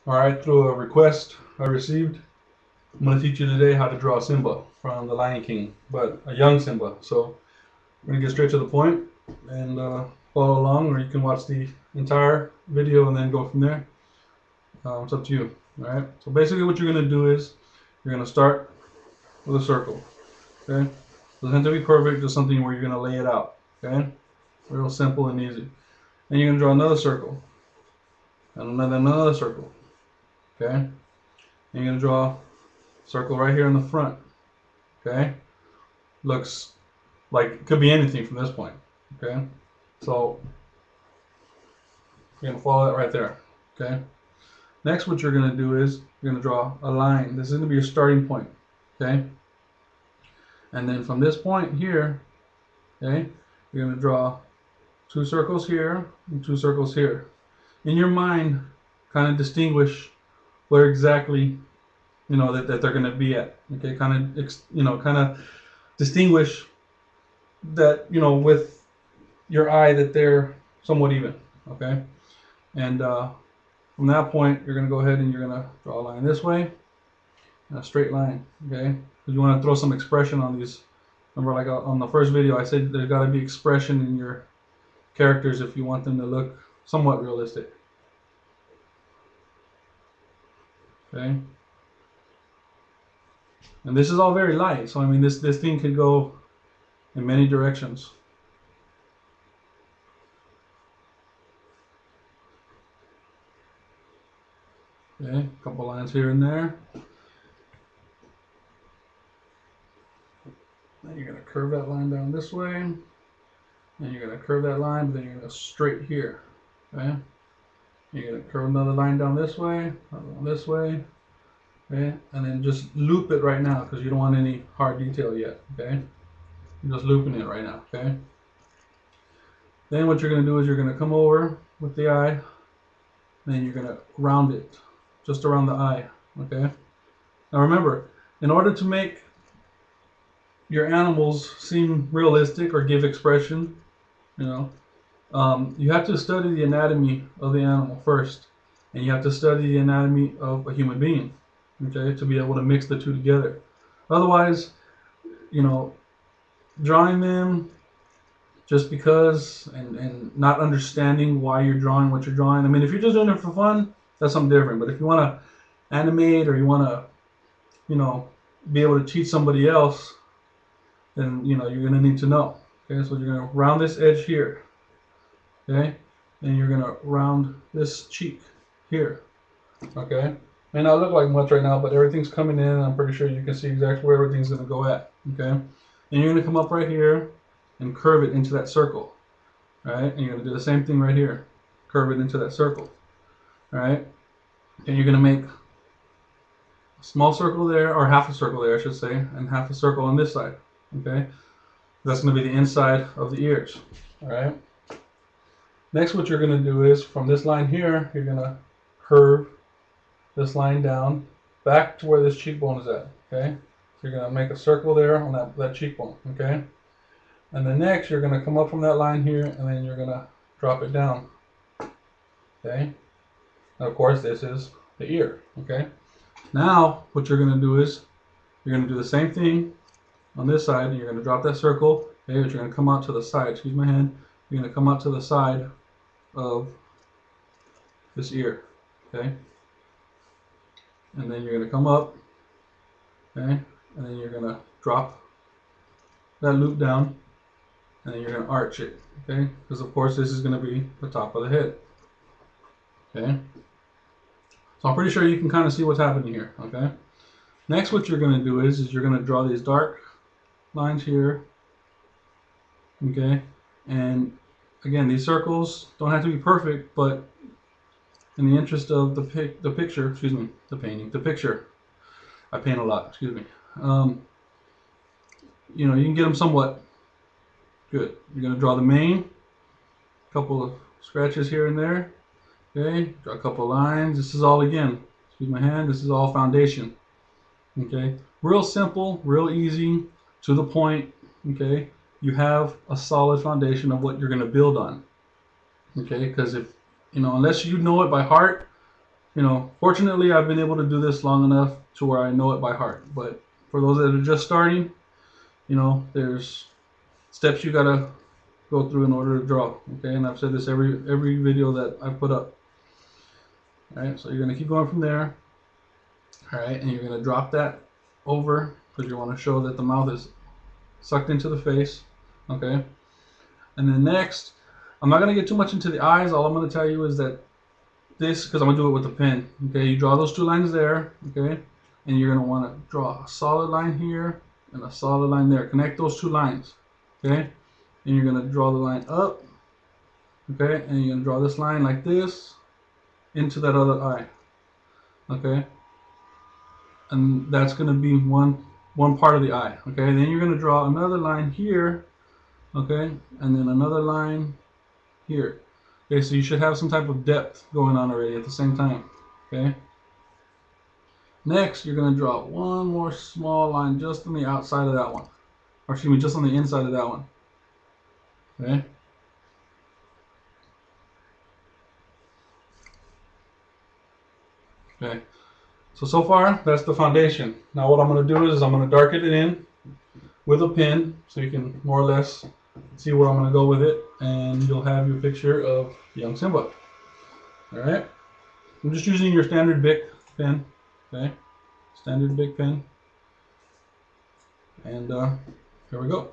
Alright, through a request I received, I'm going to teach you today how to draw Simba from The Lion King, but a young Simba. So we're going to get straight to the point and follow along, or you can watch the entire video and then go from there. It's up to you. Alright, so basically what you're going to do is you're going to start with a circle. Okay, doesn't have to be perfect, just something where you're going to lay it out. Okay, real simple and easy. Then you're going to draw another circle and another circle. Okay, and you're going to draw a circle right here in the front. Okay, looks like it could be anything from this point. Okay, so you're going to follow that right there. Okay, next what you're going to do is you're going to draw a line. This is going to be your starting point. Okay, and then from this point here, okay, you're going to draw two circles here and two circles here. In your mind, kind of distinguish where exactly that they're going to be at. Okay, kind of distinguish that with your eye that they're somewhat even. Okay, and from that point you're going to go ahead and you're going to draw a line this way and a straight line. Okay, because you want to throw some expression on these. Remember, like on the first video I said there's got to be expression in your characters if you want them to look somewhat realistic. Okay, and this is all very light, so I mean this thing could go in many directions. Okay, a couple lines here and there. Then you're going to curve that line down this way, and you're going to curve that line, but then you're going to go straight here. Okay, you're going to curve another line down this way, another one this way. Okay, and then just loop it right now because you don't want any hard detail yet. Okay, you're just looping it right now. Okay, then what you're going to do is you're going to come over with the eye, and then you're going to round it just around the eye. Okay, now remember, in order to make your animals seem realistic or give expression, you have to study the anatomy of the animal first, and you have to study the anatomy of a human being. Okay, to be able to mix the two together. Otherwise, drawing them just because and not understanding why you're drawing what you're drawing. I mean, if you're just doing it for fun, that's something different. But if you want to animate or you want to, be able to teach somebody else, then you're going to need to know. Okay, so you're going to round this edge here. Okay, and you're going to round this cheek here. Okay. May not look like much right now, but everything's coming in. I'm pretty sure you can see exactly where everything's going to go at. Okay, and you're going to come up right here and curve it into that circle. All right, and you're going to do the same thing right here, curve it into that circle. All right, and you're going to make a small circle there, or half a circle there, I should say, and half a circle on this side. Okay, that's going to be the inside of the ears. All right. Next, what you're going to do is from this line here, you're going to curve this line down back to where this cheekbone is at. Okay, so you're going to make a circle there on that cheekbone. Okay, and then next you're going to come up from that line here and then you're going to drop it down. Okay, and of course this is the ear. Okay, now what you're going to do is you're going to do the same thing on this side, and you're going to drop that circle. Okay, but you're going to come out to the side. Excuse my hand. You're going to come out to the side of this ear. Okay, and then you're going to come up, okay, and then you're going to drop that loop down, and then you're going to arch it, okay, because of course this is going to be the top of the head. Okay, so I'm pretty sure you can kind of see what's happening here. Okay, next what you're going to do is you're going to draw these dark lines here. Okay, and again, these circles don't have to be perfect, but in the interest of the picture, excuse me, the picture, I paint a lot, excuse me, you can get them somewhat good. You're going to draw the mane, a couple of scratches here and there, okay, draw a couple of lines. This is all, again, excuse my hand, this is all foundation. Okay, real simple, real easy, to the point. Okay, you have a solid foundation of what you're going to build on. Okay, because if unless you know it by heart, You know, fortunately, I've been able to do this long enough to where I know it by heart. But for those that are just starting, you know, there's steps you gotta go through in order to draw. Okay, and I've said this every video that I put up. All right, so you're gonna keep going from there. All right, and you're gonna drop that over because you want to show that the mouth is sucked into the face. Okay, and then next, I'm not gonna get too much into the eyes. All I'm gonna tell you is that this, because I'm gonna do it with a pen. Okay, you draw those two lines there. Okay, and you're gonna want to draw a solid line here and a solid line there. Connect those two lines. Okay, and you're gonna draw the line up. Okay, and you're gonna draw this line like this into that other eye. Okay, and that's gonna be one part of the eye. Okay, then you're gonna draw another line here. Okay, and then another line here. Okay, so you should have some type of depth going on already at the same time. Okay. Next, you're gonna draw one more small line just on the outside of that one, or excuse me, just on the inside of that one. Okay. Okay. So far, that's the foundation. Now what I'm going to do is I'm going to darken it in with a pen so you can more or less see where I'm going to go with it, and you'll have your picture of young Simba. Alright? I'm just using your standard Bic pen. Okay? Standard Bic pen. And here we go.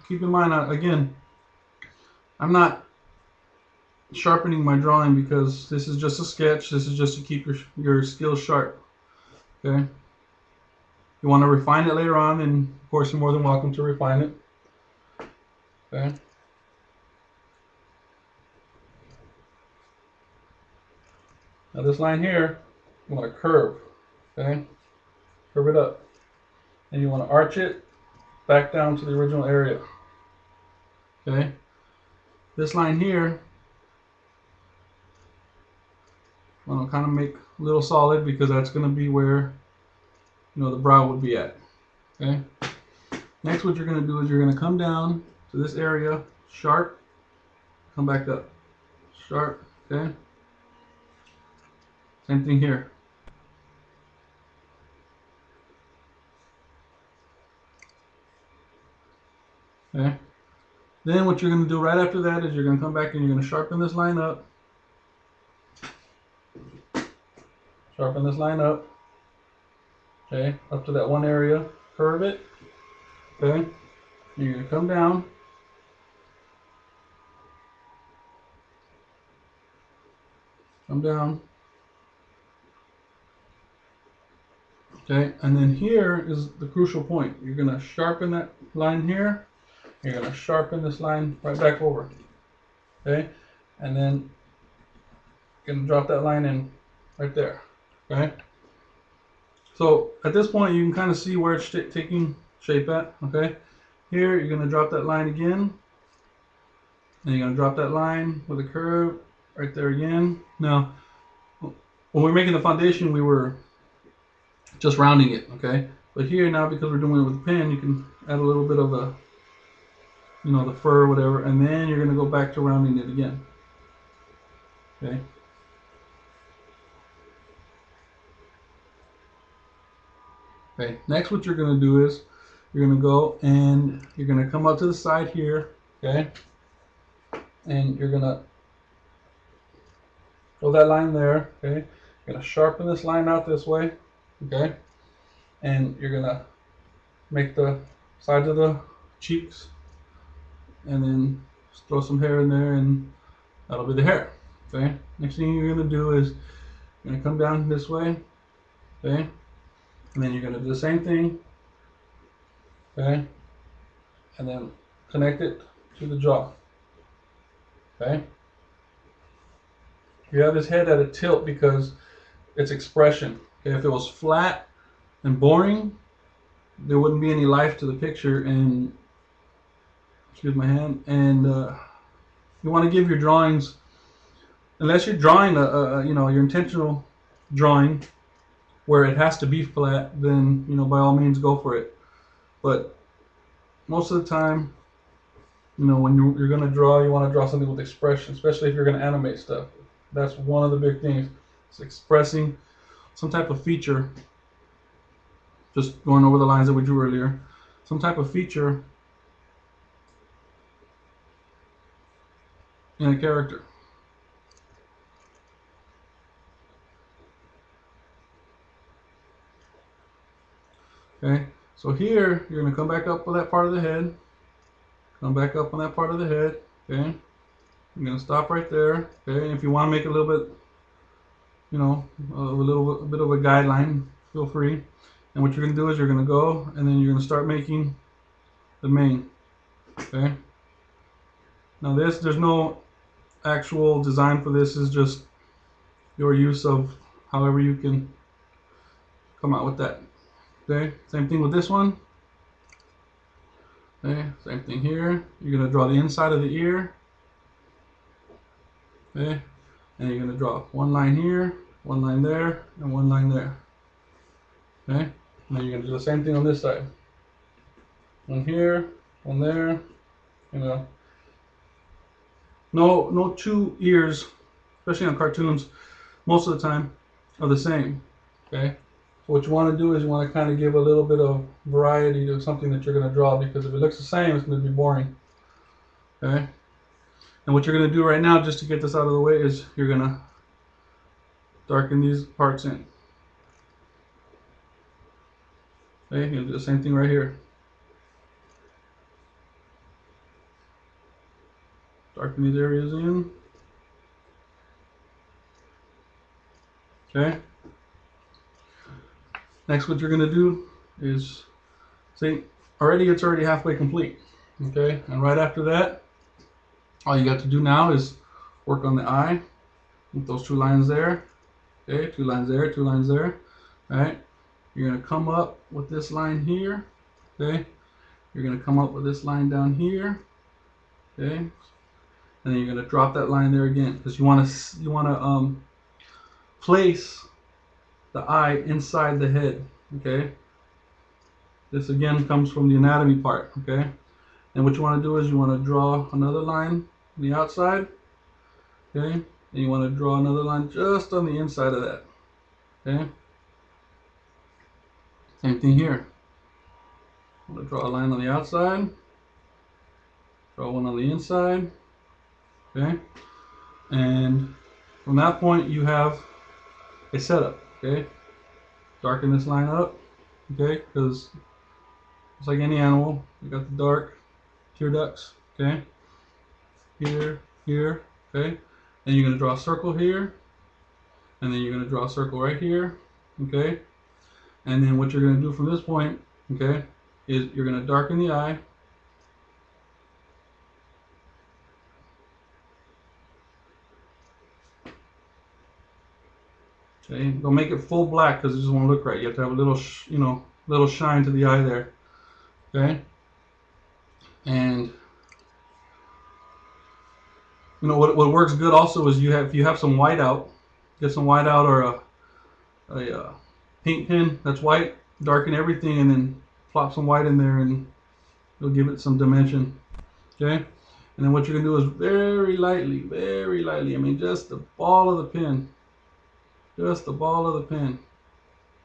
Keep in mind, again, I'm not sharpening my drawing because this is just a sketch. This is just to keep your skills sharp. Okay? You want to refine it later on, and of course you're more than welcome to refine it. Okay? Now this line here, you want to curve. Okay? Curve it up. And you want to arch it back down to the original area. Okay? This line here, I want to kind of make a little solid because that's going to be where, you know, the brow would be at. Okay? Next, what you're going to do is you're going to come down to this area, sharp, come back up, sharp. Okay? Same thing here. Okay? Then what you're going to do right after that is you're going to come back and you're going to sharpen this line up. Sharpen this line up. Okay, up to that one area. Curve it. Okay. You're going to come down. Come down. Okay, and then here is the crucial point. You're going to sharpen that line here. You're going to sharpen this line right back over. Okay, and then you're going to drop that line in right there. Okay, so at this point you can kind of see where it's taking shape at. Okay, here you're going to drop that line again, and you're going to drop that line with a curve right there again. Now, when we were making the foundation, we were just rounding it. Okay, but here now, because we're doing it with a pen, you can add a little bit of a, you know, the fur or whatever, and then you're going to go back to rounding it again. Okay. Okay, next what you're going to do is you're going to go and you're going to come up to the side here, okay, and you're going to throw that line there, okay, you're going to sharpen this line out this way, okay, and you're going to make the sides of the cheeks, and then just throw some hair in there, and that'll be the hair. Okay, next thing you're going to do is you're going to come down this way, okay, and then you're going to do the same thing, okay, and then connect it to the jaw. Okay, you have his head at a tilt because it's expression. Okay, if it was flat and boring, there wouldn't be any life to the picture. And excuse my hand. And you want to give your drawings, unless you're drawing you know, your intentional drawing, where it has to be flat, then by all means go for it. But most of the time, when you're going to draw, you want to draw something with expression, especially if you're going to animate stuff. That's one of the big things. It's expressing some type of feature. Just going over the lines that we drew earlier. Some type of feature in a character. Okay, so here you're going to come back up with that part of the head. Come back up on that part of the head. Okay, I'm going to stop right there. Okay, and if you want to make it a little bit, a bit of a guideline, feel free. And what you're going to do is you're going to go and then you're going to start making the mane. Okay. Now there's no actual design for this. Is just your use of however you can come out with that. Okay. Same thing with this one. Okay. Same thing here. You're going to draw the inside of the ear. Okay. And you're going to draw one line here, one line there, and one line there. Okay. And then you're going to do the same thing on this side. One here, one there. No two ears, especially on cartoons, most of the time are the same. Okay. So what you want to do is you want to kind of give a little bit of variety to something that you're going to draw, because if it looks the same, it's going to be boring. Okay. And what you're going to do right now, just to get this out of the way, is you're going to darken these parts in. Okay, you'll do the same thing right here. Darken these areas in. Okay. Next, what you're going to do is, see, it's already halfway complete. Okay, and right after that, all you got to do now is work on the eye with those two lines there. Okay, two lines there, two lines there. All right, you're going to come up with this line here. Okay, you're going to come up with this line down here. Okay, and then you're going to drop that line there again, because you want to place the eye inside the head. Okay, this again comes from the anatomy part. Okay, and what you want to do is you want to draw another line on the outside. Okay, and you want to draw another line just on the inside of that. Okay, same thing here. I'm going to draw a line on the outside, draw one on the inside. Okay, and from that point you have a setup. Okay, darken this line up. Okay, because it's like any animal, you got the dark tear ducts. Okay, here, here. Okay, and you're going to draw a circle here, and then you're going to draw a circle right here. Okay, and then what you're going to do from this point, okay, is you're going to darken the eye. Okay, don't make it full black because it just won't look right. You have to have a little, little shine to the eye there. Okay, and what works good also is if you have some white out, get some white out or a paint pen that's white, darken everything, and then plop some white in there, and it'll give it some dimension. Okay, and then what you're gonna do is very lightly, I mean just the ball of the pen. Just the ball of the pen,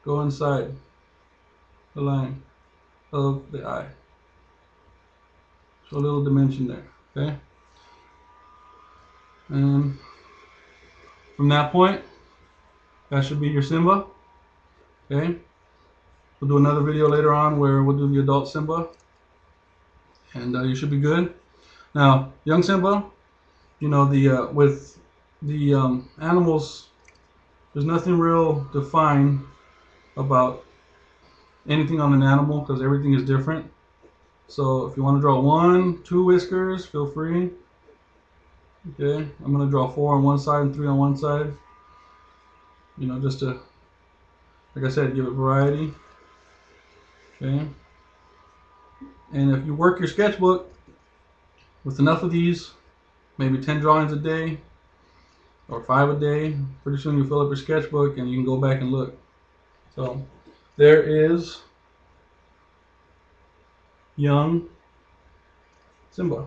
go inside the line of the eye. So a little dimension there, okay? And from that point, that should be your Simba, okay? We'll do another video later on where we'll do the adult Simba, and you should be good. Now, young Simba, with the animals, there's nothing real defined about anything on an animal because everything is different. So if you want to draw 1, 2 whiskers, feel free. Okay, I'm going to draw 4 on one side and 3 on one side. Just to, like I said, give it variety. Okay. And if you work your sketchbook with enough of these, maybe 10 drawings a day, or 5 a day, pretty soon you fill up your sketchbook and you can go back and look. So there is young Simba.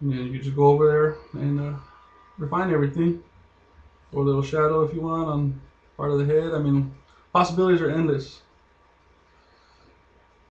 And then you can just go over there and refine everything. Or a little shadow if you want on part of the head. I mean, possibilities are endless.